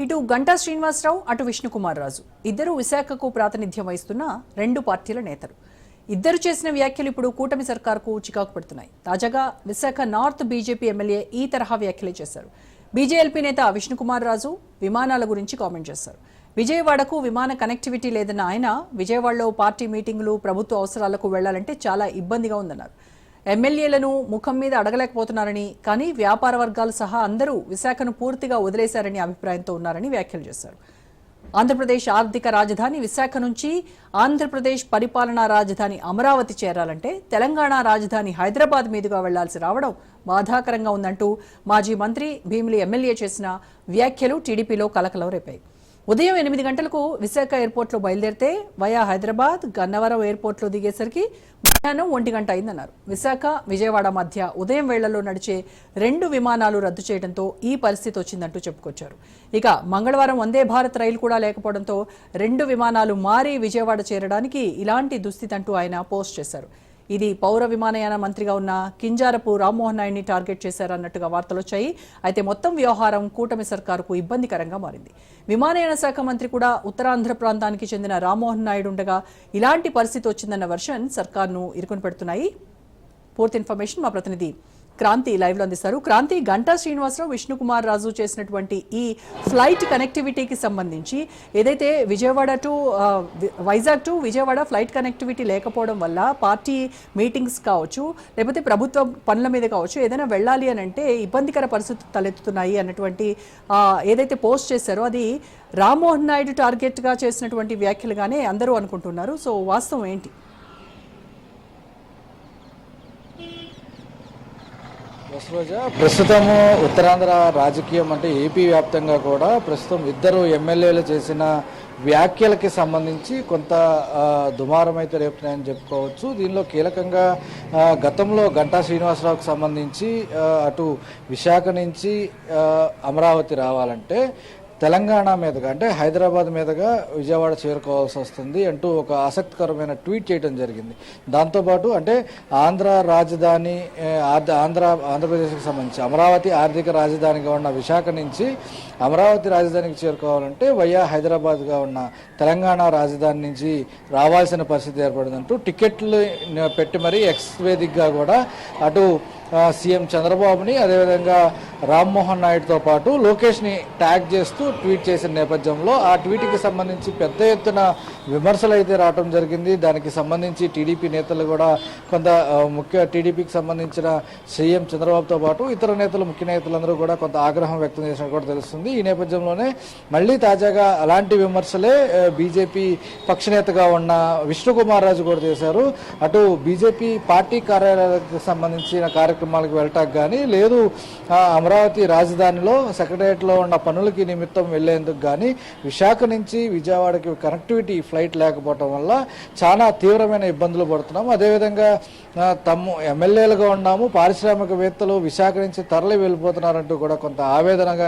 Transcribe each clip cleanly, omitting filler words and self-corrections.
ఇటు గంటా శ్రీనివాసరావు అటు విష్ణుకుమార్ రాజు ఇద్దరు విశాఖకు ప్రాతినిధ్యం వహిస్తున్న రెండు పార్టీల నేతలు. ఇద్దరు చేసిన వ్యాఖ్యలు ఇప్పుడు కూటమి సర్కార్కు చికాకు పెడుతున్నాయి. తాజాగా విశాఖ నార్త్ బీజేపీ ఎమ్మెల్యే ఈ తరహా వ్యాఖ్యలే చేశారు. బీజేఎల్పీ నేత విష్ణుకుమార్ రాజు విమానాల గురించి కామెంట్ చేశారు. విజయవాడకు విమాన కనెక్టివిటీ లేదన్న ఆయన విజయవాడలో పార్టీ మీటింగులు ప్రభుత్వ అవసరాలకు వెళ్లాలంటే చాలా ఇబ్బందిగా ఉందన్నారు. ఎమ్మెల్యేలను ముఖం మీద అడగలేకపోతున్నారని, కానీ వ్యాపార వర్గాలు సహా అందరూ విశాఖను పూర్తిగా వదిలేశారని అభిప్రాయంతో ఉన్నారని వ్యాఖ్యలు చేశారు. ఆంధ్రప్రదేశ్ ఆర్థిక రాజధాని విశాఖ నుంచి ఆంధ్రప్రదేశ్ పరిపాలనా రాజధాని అమరావతి చేరాలంటే తెలంగాణ రాజధాని హైదరాబాద్ మీదుగా వెళ్లాల్సి రావడం బాధాకరంగా ఉందంటూ మాజీ మంత్రి భీమిలి ఎమ్మెల్యే చేసిన వ్యాఖ్యలు టీడీపీలో కలకలం రేపాయి. ఉదయం 8 గంటలకు విశాఖ ఎయిర్పోర్ట్లో బయలుదేరితే వయా హైదరాబాద్ గన్నవరం ఎయిర్పోర్ట్లో దిగేసరికి మధ్యాహ్నం 1 గంట అయిందన్నారు. విశాఖ విజయవాడ మధ్య ఉదయం వేళ్లలో నడిచే 2 విమానాలు రద్దు చేయడంతో ఈ పరిస్థితి వచ్చిందంటూ చెప్పుకొచ్చారు. ఇక మంగళవారం వందే భారత్ రైలు కూడా లేకపోవడంతో 2 విమానాలు మారి విజయవాడ చేరడానికి ఇలాంటి దుస్థితి అంటూ ఆయన పోస్ట్ చేశారు. ఇది పౌర విమానయాన మంత్రిగా ఉన్న కింజారపు రామ్మోహన్ నాయుడిని టార్గెట్ చేశారన్నట్టుగా వార్తలొచ్చాయి. అయితే మొత్తం వ్యవహారం కూటమి సర్కారుకు ఇబ్బందికరంగా మారింది. విమానయాన శాఖ మంత్రి కూడా ఉత్తరాంధ్ర ప్రాంతానికి చెందిన రామ్మోహన్ నాయుడు ఉండగా ఇలాంటి పరిస్థితి వచ్చిందన్న వర్షన్ సర్కార్ను ఇరుకుని పెడుతున్నాయి. పూర్తి ఇన్ఫర్మేషన్ మా ప్రతినిధి క్రాంతి లైవ్ లో అందిస్తారు. క్రాంతి, గంటా శ్రీనివాసరావు విష్ణుకుమార్ రాజు చేసినటువంటి ఈ ఫ్లైట్ కనెక్టివిటీకి సంబంధించి ఏదైతే Vijayawada to Vizag to Vijayawada flight connectivity లేకపోవడం వల్ల పార్టీ మీటింగ్స్ కావచ్చు, లేకపోతే ప్రభుత్వ పనుల మీద కావచ్చు, ఏదైనా వెళ్ళాలి అని అంటే ఇబ్బందికర పరిస్థితులు తలెత్తుతున్నాయి అన్నటువంటి ఏదైతే పోస్ట్ చేశారో అది రామ్మోహన్ నాయుడు టార్గెట్గా చేసినటువంటి వ్యాఖ్యలుగానే అందరూ అనుకుంటున్నారు. సో వాస్తవం ఏంటి? ప్రస్తుతము ఉత్తరాంధ్ర రాజకీయం అంటే ఏపీ వ్యాప్తంగా కూడా ప్రస్తుతం ఇద్దరు ఎమ్మెల్యేలు చేసిన వ్యాఖ్యలకి సంబంధించి కొంత దుమారం అయితే రేపుతున్నాయని చెప్పుకోవచ్చు. దీనిలో కీలకంగా గతంలో గంటా శ్రీనివాసరావుకు సంబంధించి అటు విశాఖ నుంచి అమరావతి రావాలంటే తెలంగాణ మీదుగా అంటే హైదరాబాద్ మీదుగా విజయవాడ చేరుకోవాల్సి వస్తుంది అంటూ ఒక ఆసక్తికరమైన ట్వీట్ చేయడం జరిగింది. దాంతోపాటు అంటే ఆంధ్ర రాజధాని ఆంధ్రప్రదేశ్కి సంబంధించి అమరావతి ఆర్థిక రాజధానిగా ఉన్న విశాఖ నుంచి అమరావతి రాజధానికి చేరుకోవాలంటే వయా హైదరాబాద్గా ఉన్న తెలంగాణ రాజధాని నుంచి రావాల్సిన పరిస్థితి ఏర్పడిందంటూ టికెట్లు పెట్టి మరీ ఎక్స్ వేదికగా కూడా అటు సీఎం చంద్రబాబుని అదేవిధంగా రామ్మోహన్ నాయుడుతో పాటు లోకేష్ని ట్యాగ్ చేస్తూ ట్వీట్ చేసిన నేపథ్యంలో ఆ ట్వీట్కి సంబంధించి పెద్ద ఎత్తున విమర్శలు అయితే రావడం జరిగింది. దానికి సంబంధించి టీడీపీ నేతలు కూడా కొంత టీడీపీకి సంబంధించిన సీఎం చంద్రబాబుతో పాటు ఇతర నేతలు ముఖ్య నేతలందరూ కూడా కొంత ఆగ్రహం వ్యక్తం చేసినట్టు కూడా తెలుస్తుంది. ఈ నేపథ్యంలోనే మళ్ళీ తాజాగా అలాంటి విమర్శలే బీజేపీ పక్షనేతగా ఉన్న విష్ణుకుమార్ రాజు కూడా చేశారు. అటు బీజేపీ పార్టీ కార్యాలయాలకు సంబంధించిన కార్యక్రమాలకు వెళ్ళటానికి కానీ లేదు అమరావతి రాజధానిలో సెక్రటరియట్లో ఉన్న పనులకి నిమిత్తం వెళ్లేందుకు కానీ విశాఖ నుంచి విజయవాడకి కనెక్టివిటీ ఫ్లైట్ లేకపోవడం వల్ల చాలా తీవ్రమైన ఇబ్బందులు పడుతున్నాము. అదేవిధంగా ఎమ్మెల్యేలుగా ఉన్నాము, పారిశ్రామికవేత్తలు విశాఖ నుంచి తరలి వెళ్ళిపోతున్నారంటూ కూడా కొంత ఆవేదనగా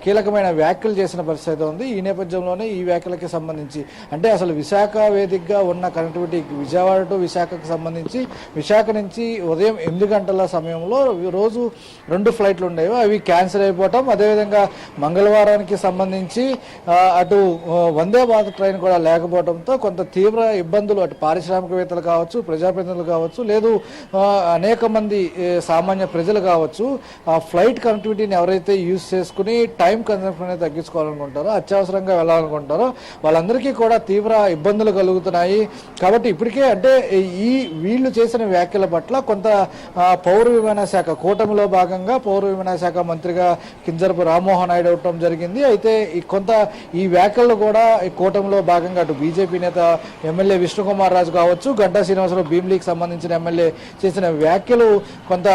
కీలకమైన వ్యాఖ్యలు చేసిన పరిస్థితి ఉంది. ఈ నేపథ్యంలోనే ఈ వ్యాఖ్యలకి సంబంధించి అంటే అసలు విశాఖ వేదికగా ఉన్న కనెక్టివిటీ విజయవాడ టు విశాఖకు సంబంధించి విశాఖ నుంచి ఉదయం 8 గంటల సమయంలో రోజు 2 ఫ్లైట్లు ఉండేవి, అవి క్యాన్సిల్ అయిపోవటం, అదేవిధంగా మంగళవారానికి సంబంధించి అటు వందే భారత్ ట్రైన్ కూడా లేకపోవడంతో కొంత తీవ్ర ఇబ్బందులు అటు పారిశ్రామికవేత్తలు కావచ్చు, ప్రజాప్రతినిధులు కావచ్చు, లేదు అనేక మంది సామాన్య ప్రజలు కావచ్చు ఆ ఫ్లైట్ కనెక్టివిటీని ఎవరైతే యూజ్ చేసుకుని టైం కన్సంప్షన్ తగ్గించుకోవాలనుకుంటారో, అత్యవసరంగా వెళ్ళాలనుకుంటారో వాళ్ళందరికీ కూడా తీవ్ర ఇబ్బందులు కలుగుతున్నాయి. కాబట్టి ఇప్పటికే అంటే వీళ్ళు చేసిన వ్యాఖ్యల పట్ల కొంత పౌర విమాన శాఖ కూటమిలో భాగంగా పౌర విమాన శాఖ మంత్రిగా కింజరపు రామ్మోహన్ నాయుడు అవటం జరిగింది. అయితే కొంత ఈ వ్యాఖ్యలు కూడా ఈ కూటమిలో భాగంగా అటు బీజేపీ నేత ఎమ్మెల్యే విష్ణుకుమార్ రాజు కావచ్చు, గంటా శ్రీనివాసరావు భీమిలికి సంబంధించిన ఎమ్మెల్యే చేసిన వ్యాఖ్యలు కొంత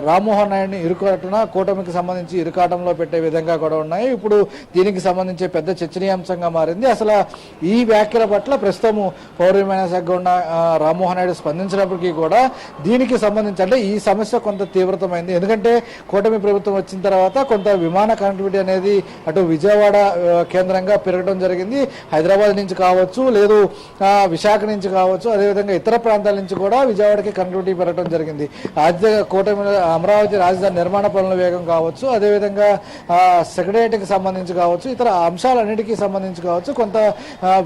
రామ్మోహన్ నాయుడిని ఇరుకట్టున కూటమికి సంబంధించి ఇరుకాటంలో పెట్టే విధంగా కూడా ఉన్నాయి. ఇప్పుడు దీనికి సంబంధించి పెద్ద చర్చనీయాంశంగా మారింది. అసలు ఈ వ్యాఖ్యల పట్ల ప్రస్తుతము పౌర విమాన శాఖ ఉన్న రామ్మోహన్ నాయుడు స్పందించినప్పటికీ కూడా దీనికి సంబంధించి అంటే ఈ సమస్య కొంత తీవ్రతమైంది. ఎందుకంటే కూటమి ప్రభుత్వం వచ్చిన తర్వాత కొంత విమాన కనెక్టివిటీ అనేది అటు విజయవాడ కేంద్రంగా పెరగడం జరిగింది. హైదరాబాద్ నుంచి కావచ్చు, లేదు విశాఖ నుంచి కావచ్చు, అదేవిధంగా ఇతర ప్రాంతాల నుంచి కూడా విజయవాడకి కనెక్టివిటీ పెరగడం జరిగింది. కూటమి అమరావతి రాజధాని నిర్మాణ పనుల వేగం కావచ్చు, అదేవిధంగా సెక్రటరియట్కి సంబంధించి కావచ్చు, ఇతర అంశాలన్నిటికీ సంబంధించి కావచ్చు, కొంత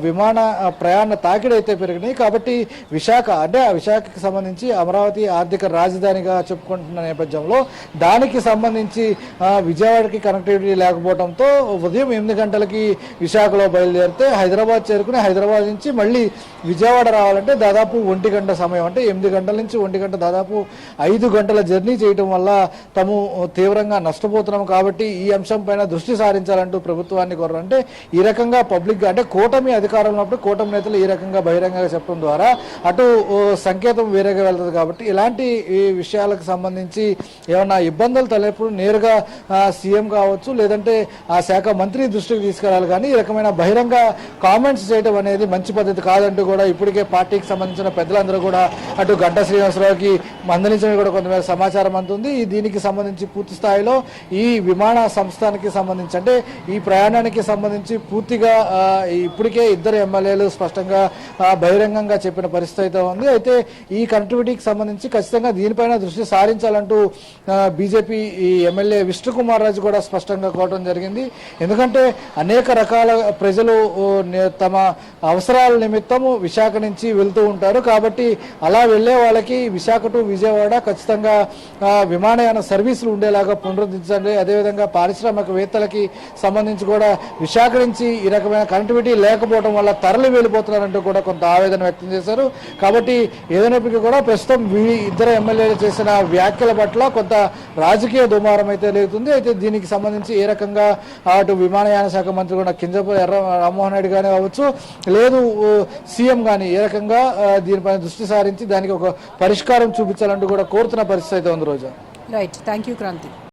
విమాన ప్రయాణ తాకిడి అయితే పెరిగినాయి. కాబట్టి విశాఖకి సంబంధించి అమరావతి ఆర్థిక రాజధానిగా చెప్పుకుంటున్న నేపథ్యంలో దానికి సంబంధించి విజయవాడకి కనెక్టివిటీ లేకపోవడంతో ఉదయం 8 గంటలకి విశాఖలో బయలుదేరితే హైదరాబాద్ చేరుకుని హైదరాబాద్ నుంచి మళ్ళీ విజయవాడ రావాలంటే దాదాపు 1 గంట సమయం, అంటే 8 గంటల నుంచి 1 గంట, దాదాపు 5 గంటల జర్నీ చేయటం వల్ల తాము తీవ్రంగా నష్టపోతున్నాం. కాబట్టి ఈ అంశం పైన దృష్టి సారించాలంటూ ప్రభుత్వాన్ని కోరారు. అంటే ఈ రకంగా పబ్లిక్ అంటే కూటమి అధికారంలో ఉన్నప్పుడు కూటమి నేతలు ఈ రకంగా బహిరంగంగా చెప్పడం ద్వారా అటు సంకేతం వేరేగా వెళ్తుంది. కాబట్టి ఇలాంటి విషయాలకు సంబంధించి ఏమన్నా ఇబ్బందులు తలెప్పుడు నేరుగా సీఎం కావచ్చు, లేదంటే ఆ శాఖ మంత్రి దృష్టికి తీసుకెళ్లాలి. కానీ ఈ రకమైన బహిరంగ కామెంట్స్ చేయడం అనేది మంచి పద్ధతి కాదంటూ కూడా ఇప్పటికే పార్టీకి సంబంధించిన పెద్దలందరూ కూడా అటు గంటా శ్రీనివాసరావుకి మందలించడం కూడా కొంతమేర సమాచారం అందుతుంది. దీనికి సంబంధించి పూర్తి స్థాయిలో ఈ విమాన సంస్థానికి సంబంధించి అంటే ఈ ప్రయాణానికి సంబంధించి పూర్తిగా ఇప్పటికే ఇద్దరు ఎమ్మెల్యేలు స్పష్టంగా బహిరంగంగా చెప్పిన పరిస్థితి అయితే ఉంది. అయితే ఈ కనెక్టివిటీకి సంబంధించి ఖచ్చితంగా దీనిపైన దృష్టి సారించాలంటూ బీజేపీ ఈ ఎమ్మెల్యే విష్ణుకుమార్ రాజు కూడా స్పష్టంగా కోరడం జరిగింది. ఎందుకంటే అనేక రకాల ప్రజలు తమ అవసరాల నిమిత్తము విశాఖ నుంచి వెళ్తూ ఉంటారు. కాబట్టి అలా వెళ్లే వాళ్ళకి విశాఖ టు విజయవాడ ఖచ్చితంగా విమానయాన సర్వీసులు ఉండేలాగా పునరుద్ధరించండి. అదేవిధంగా పారిశ్రామికవేత్తలకి సంబంధించి కూడా విశాఖ నుంచి ఈ రకమైన కనెక్టివిటీ లేకపోవడం వల్ల తరలి వెళ్ళిపోతున్నారంటూ కూడా కొంత ఆవేదన వ్యక్తం చేశారు. కాబట్టి ఏదైనప్పటికీ కూడా ప్రస్తుతం ఇద్దరు ఎమ్మెల్యేలు చేసిన వ్యాఖ్యల పట్ల కొంత రాజకీయ దుమారం అయితే లేగుతుంది. అయితే దీనికి సంబంధించి ఏ రకంగా అటు విమానయాన శాఖ మంత్రి కూడా కింజపు రామ్మోహన్ రెడ్డి కానీ కావచ్చు, లేదు సీఎం కానీ ఏ రకంగా దీనిపైన దృష్టి సారించి దానికి ఒక పరిష్కారం చూపించాలంటూ కూడా కోరుతున్న పరిస్థితి అయితే ఉంది. Roja. Right, thank you Kranti.